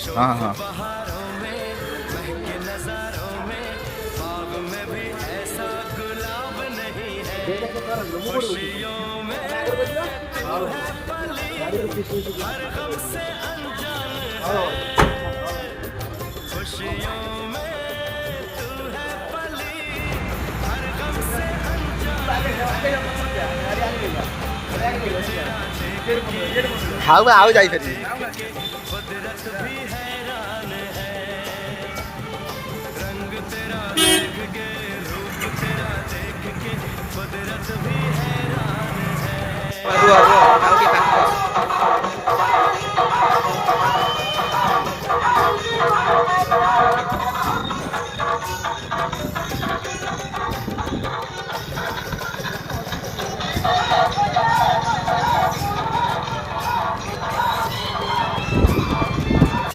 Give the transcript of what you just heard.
हाँ हाँ बहारों में महके नजारों में ख्वाब में भी ऐसा गुलाब नहीं है खुशियों में तू है पली हर गम से अनजान है खुशियों में तू है पली हर गम से अनजान खाऊ आओ जाई फिर कुदरत भी हैरान है रंग तेरा देख के रूप तेरा देख के कुदरत भी हैरान है